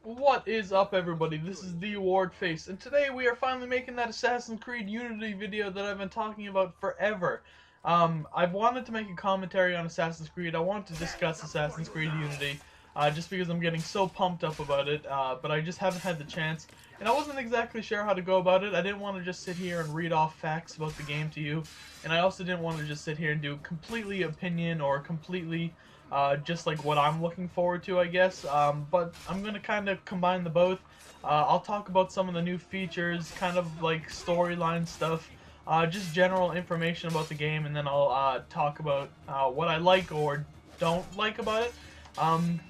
What is up, everybody? This is TheWardFace, and today we are finally making that Assassin's Creed Unity video that I've been talking about forever. I've wanted to make a commentary on Assassin's Creed. I want to discuss Assassin's Creed Unity, just because I'm getting so pumped up about it, but I just haven't had the chance, and I wasn't exactly sure how to go about it. I didn't want to just sit here and read off facts about the game to you, and I also didn't want to just sit here and do completely opinion or completely just like what I'm looking forward to, I guess. But I'm going to kind of combine the both. I'll talk about some of the new features, kind of like storyline stuff, just general information about the game, and then I'll talk about what I like or don't like about it.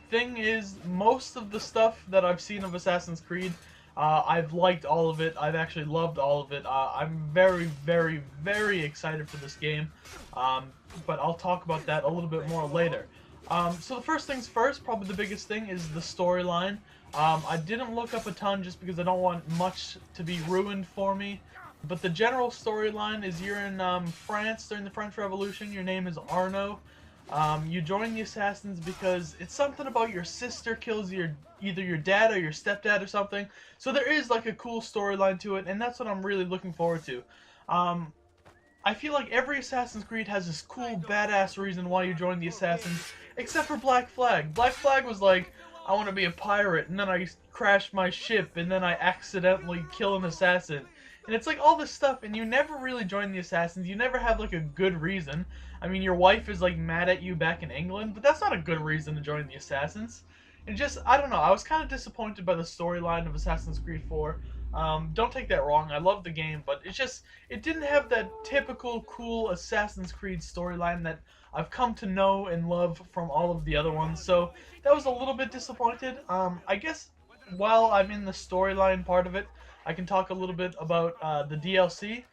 Thing is, most of the stuff that I've seen of Assassin's Creed, I've liked all of it. I've actually loved all of it. I'm very, very, very excited for this game, but I'll talk about that a little bit more later. So the first things first, probably the biggest thing, is the storyline. I didn't look up a ton just because I don't want much to be ruined for me. But the general storyline is you're in France during the French Revolution. Your name is Arnaud. You join the Assassins because it's something about your sister kills either your dad or your stepdad or something. So there is like a cool storyline to it, and that's what I'm really looking forward to. I feel like every Assassin's Creed has this cool, badass reason why you join the Assassins, except for Black Flag. Black Flag was like, I want to be a pirate, and then I crash my ship, and then I accidentally kill an assassin. And it's like all this stuff, and you never really join the Assassins. You never have like a good reason. I mean, your wife is like mad at you back in England, but that's not a good reason to join the Assassins. And just, I don't know, I was kind of disappointed by the storyline of Assassin's Creed 4. Don't take that wrong, I love the game, but it didn't have that typical cool Assassin's Creed storyline that I've come to know and love from all of the other ones, so that was a little bit disappointed. I guess while I'm in the storyline part of it, I can talk a little bit about the DLC.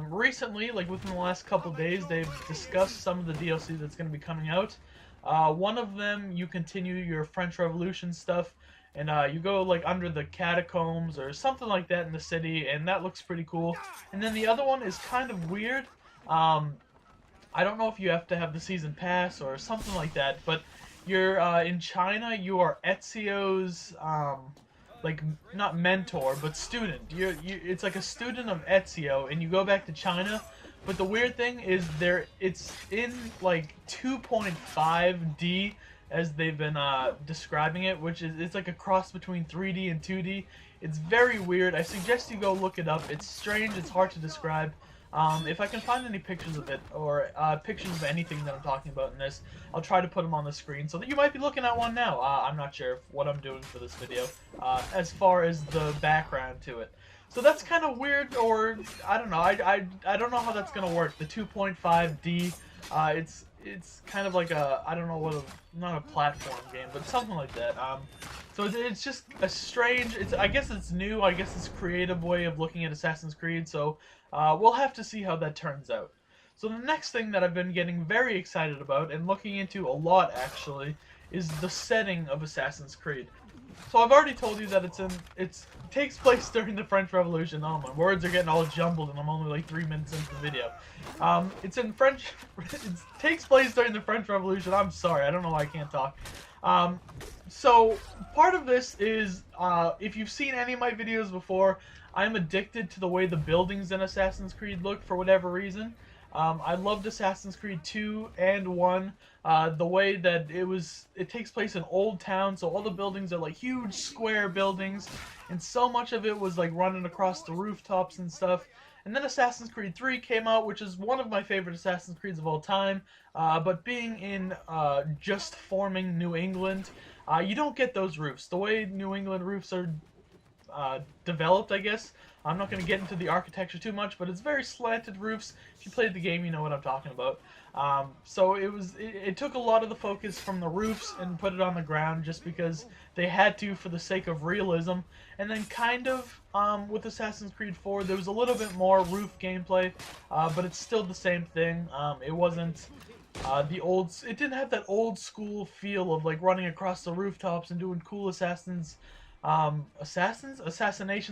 Recently, like within the last couple days, they've discussed some of the DLC that's going to be coming out. One of them, you continue your French Revolution stuff, and you go like under the catacombs or something like that in the city, and that looks pretty cool. And then the other one is kind of weird. I don't know if you have to have the season pass or something like that, but you're in China. You are Ezio's like not mentor but student. It's like a student of Ezio, and you go back to China. But the weird thing is it's in like 2.5D as they've been describing it, which is it's like a cross between 3D and 2D. It's very weird. I suggest you go look it up. It's strange. It's hard to describe. If I can find any pictures of it, or pictures of anything that I'm talking about in this, I'll try to put them on the screen so that you might be looking at one now. I'm not sure what I'm doing for this video, as far as the background to it. So that's kind of weird, or I don't know. I don't know how that's gonna work. The 2.5D, it's kind of like a, I don't know what not a platform game, but something like that. So it's just a strange. I guess it's new. I guess it's a creative way of looking at Assassin's Creed. So we'll have to see how that turns out. So the next thing that I've been getting very excited about and looking into a lot actually is the setting of Assassin's Creed. So I've already told you that it takes place during the French Revolution. Oh, my words are getting all jumbled, and I'm only like 3 minutes into the video. It's in French. It takes place during the French Revolution. I'm sorry, I don't know why I can't talk. So part of this is, if you've seen any of my videos before, I'm addicted to the way the buildings in Assassin's Creed look for whatever reason. I loved Assassin's Creed 2 and 1. The way that it takes place in Old Town, so all the buildings are like huge square buildings, and so much of it was like running across the rooftops and stuff. And then Assassin's Creed 3 came out, which is one of my favorite Assassin's Creeds of all time. But being in just forming New England, you don't get those roofs. The way New England roofs are developed, I guess. I'm not going to get into the architecture too much, but it's very slanted roofs. If you played the game, you know what I'm talking about. So it took a lot of the focus from the roofs and put it on the ground just because they had to for the sake of realism. And then kind of with Assassin's Creed 4, there was a little bit more roof gameplay, but it's still the same thing. It wasn't it didn't have that old school feel of like running across the rooftops and doing cool assassinations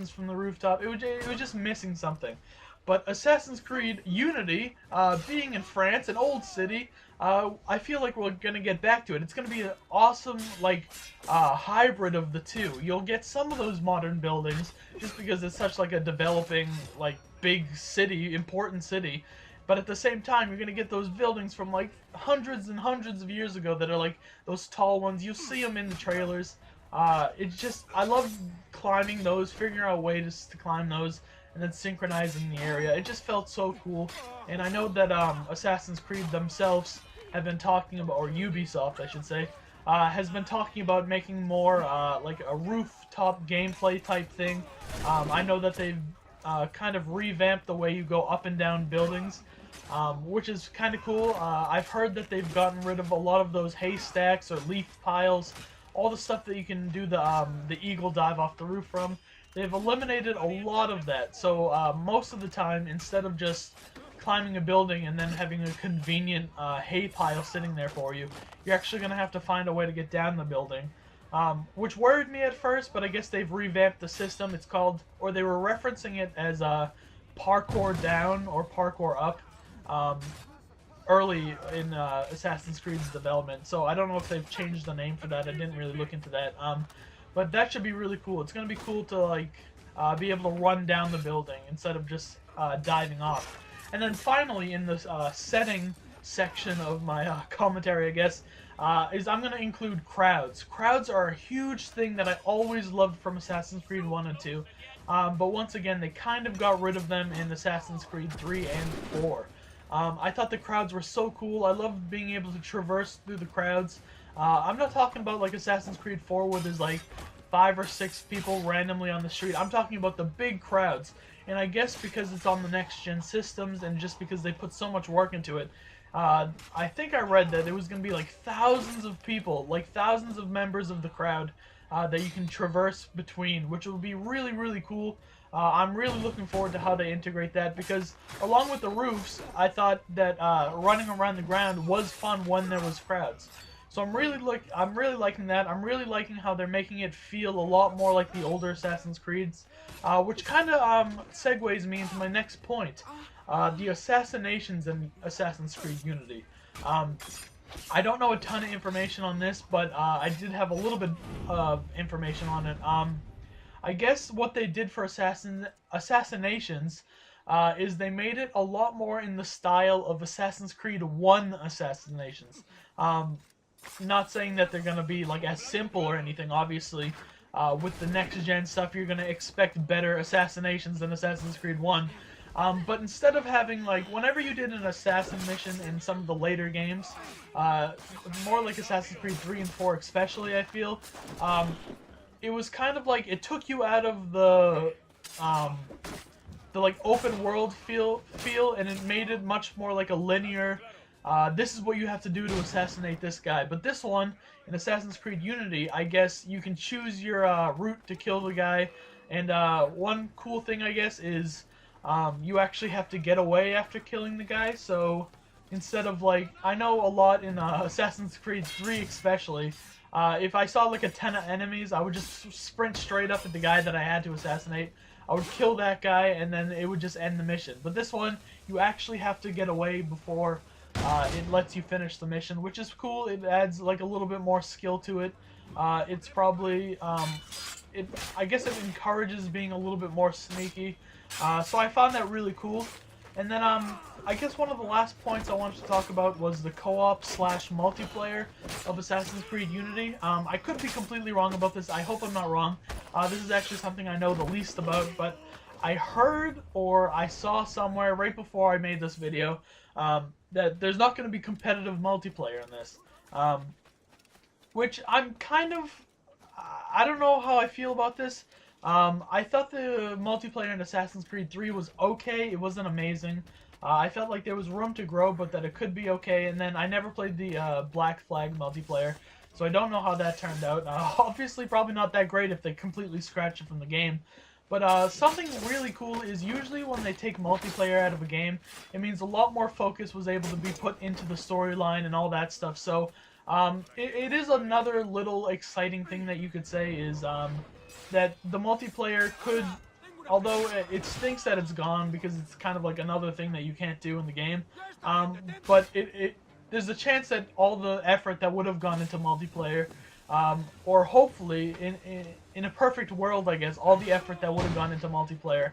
from the rooftop. It was just missing something. But Assassin's Creed Unity, being in France, an old city, I feel like we're gonna get back to it. It's gonna be an awesome, like, hybrid of the two. You'll get some of those modern buildings just because it's such like a developing, like, big city, important city. But at the same time, you're gonna get those buildings from like hundreds and hundreds of years ago that are like those tall ones. You'll see them in the trailers. It's just, I love climbing those, figuring out ways to climb those, and then synchronizing the area. It just felt so cool. And I know that Assassin's Creed themselves have been talking about, or Ubisoft, I should say, has been talking about making more like a rooftop gameplay type thing. I know that they've kind of revamped the way you go up and down buildings, which is kind of cool. I've heard that they've gotten rid of a lot of those haystacks or leaf piles, all the stuff that you can do the eagle dive off the roof from. They've eliminated a lot of that, so most of the time, instead of just climbing a building and then having a convenient hay pile sitting there for you, you're actually going to have to find a way to get down the building. Which worried me at first, but I guess they've revamped the system. It's called, or they were referencing it as parkour down or parkour up early in Assassin's Creed's development. So I don't know if they've changed the name for that. I didn't really look into that. But that should be really cool. It's going to be cool to like be able to run down the building instead of just diving off. And then finally, in the setting section of my commentary, I guess, is I'm going to include crowds. Crowds are a huge thing that I always loved from Assassin's Creed 1 and 2. But once again, they kind of got rid of them in Assassin's Creed 3 and 4. I thought the crowds were so cool. I loved being able to traverse through the crowds. I'm not talking about like Assassin's Creed 4 where there's like 5 or 6 people randomly on the street. I'm talking about the big crowds. And I guess because it's on the next-gen systems and just because they put so much work into it, I think I read that it was going to be like thousands of people, like thousands of members of the crowd that you can traverse between, which will be really, really cool. I'm really looking forward to how they integrate that because along with the roofs, I thought that running around the ground was fun when there was crowds. So I'm really liking that. I'm really liking how they're making it feel a lot more like the older Assassin's Creeds, which kind of segues me into my next point, the assassinations in Assassin's Creed Unity. I don't know a ton of information on this, but I did have a little bit of information on it. I guess what they did for assassinations is they made it a lot more in the style of Assassin's Creed 1 assassinations. Not saying that they're going to be like as simple or anything, obviously. With the next-gen stuff, you're going to expect better assassinations than Assassin's Creed 1. But instead of having, like, whenever you did an assassin mission in some of the later games, more like Assassin's Creed 3 and 4 especially, I feel, it was kind of like, it took you out of the like, open world feel, and it made it much more like a linear, this is what you have to do to assassinate this guy. But this one, in Assassin's Creed Unity, I guess you can choose your route to kill the guy, and one cool thing, I guess, is you actually have to get away after killing the guy. So instead of like, I know a lot in Assassin's Creed 3 especially, if I saw like a ton of enemies, I would just sprint straight up at the guy that I had to assassinate. I would kill that guy and then it would just end the mission. But this one, you actually have to get away before it lets you finish the mission, which is cool. It adds like a little bit more skill to it. It's probably, I guess it encourages being a little bit more sneaky. So I found that really cool. And then I guess one of the last points I wanted to talk about was the co-op / multiplayer of Assassin's Creed Unity. I could be completely wrong about this. I hope I'm not wrong. This is actually something I know the least about, but I heard or I saw somewhere right before I made this video that there's not going to be competitive multiplayer in this. Which I'm kind of... I don't know how I feel about this. I thought the multiplayer in Assassin's Creed 3 was okay. It wasn't amazing. I felt like there was room to grow, but that it could be okay. And then I never played the Black Flag multiplayer, so I don't know how that turned out. Obviously, probably not that great if they completely scratch it from the game. But something really cool is usually when they take multiplayer out of a game, it means a lot more focus was able to be put into the storyline and all that stuff. So it is another little exciting thing that you could say is that the multiplayer could, although it stinks that it's gone because it's kind of like another thing that you can't do in the game, but there's a chance that all the effort that would have gone into multiplayer, or hopefully in a perfect world, I guess, all the effort that would have gone into multiplayer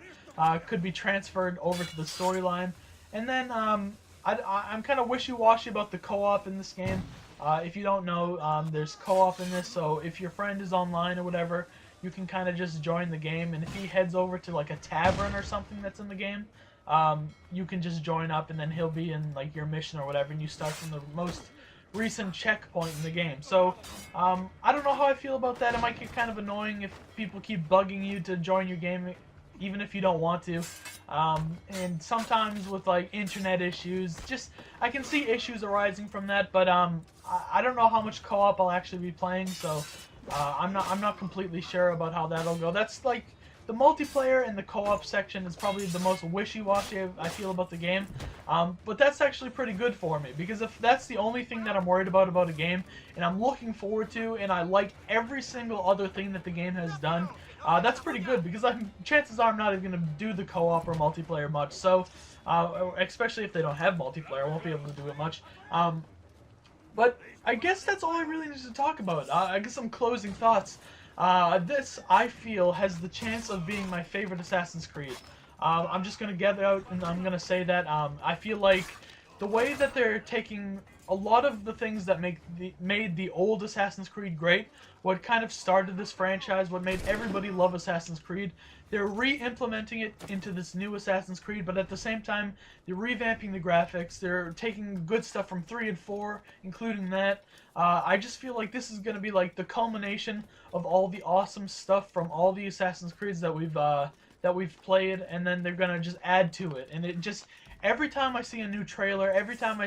could be transferred over to the storyline. And then I'm kind of wishy-washy about the co-op in this game. If you don't know, there's co-op in this, so if your friend is online or whatever, you can kind of just join the game, and if he heads over to like a tavern or something that's in the game, you can just join up, and then he'll be in like your mission or whatever, and you start from the most recent checkpoint in the game. So I don't know how I feel about that. It might get kind of annoying if people keep bugging you to join your game, even if you don't want to. And sometimes with like internet issues, just I can see issues arising from that. But I don't know how much co-op I'll actually be playing, so I'm not completely sure about how that'll go. That's like the multiplayer and the co-op section is probably the most wishy-washy I feel about the game. But that's actually pretty good for me, because if that's the only thing that I'm worried about a game, and I'm looking forward to, and I like every single other thing that the game has done, that's pretty good, because chances are I'm not even going to do the co-op or multiplayer much, so, especially if they don't have multiplayer, I won't be able to do it much. But I guess that's all I really need to talk about. I guess some closing thoughts. This, I feel, has the chance of being my favorite Assassin's Creed. I'm just going to get out and I'm going to say that I feel like the way that they're taking a lot of the things that made the old Assassin's Creed great, what kind of started this franchise, what made everybody love Assassin's Creed, they're re-implementing it into this new Assassin's Creed, but at the same time, they're revamping the graphics, they're taking good stuff from 3 and 4, including that. I just feel like this is going to be like the culmination of all the awesome stuff from all the Assassin's Creeds that we've played, and then they're going to just add to it. And it just, every time I see a new trailer, every time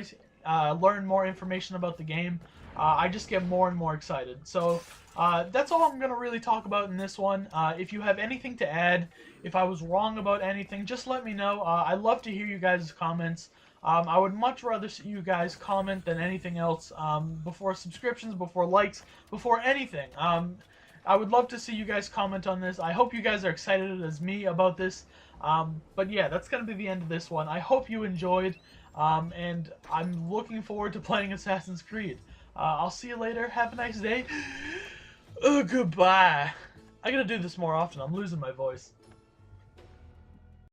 I learn more information about the game, I just get more and more excited. So that's all I'm going to really talk about in this one. If you have anything to add, if I was wrong about anything, just let me know. I love to hear you guys' comments. I would much rather see you guys comment than anything else, before subscriptions, before likes, before anything. I would love to see you guys comment on this. I hope you guys are excited as me about this. But yeah, that's going to be the end of this one. I hope you enjoyed, and I'm looking forward to playing Assassin's Creed. I'll see you later. Have a nice day. Goodbye. I gotta do this more often. I'm losing my voice.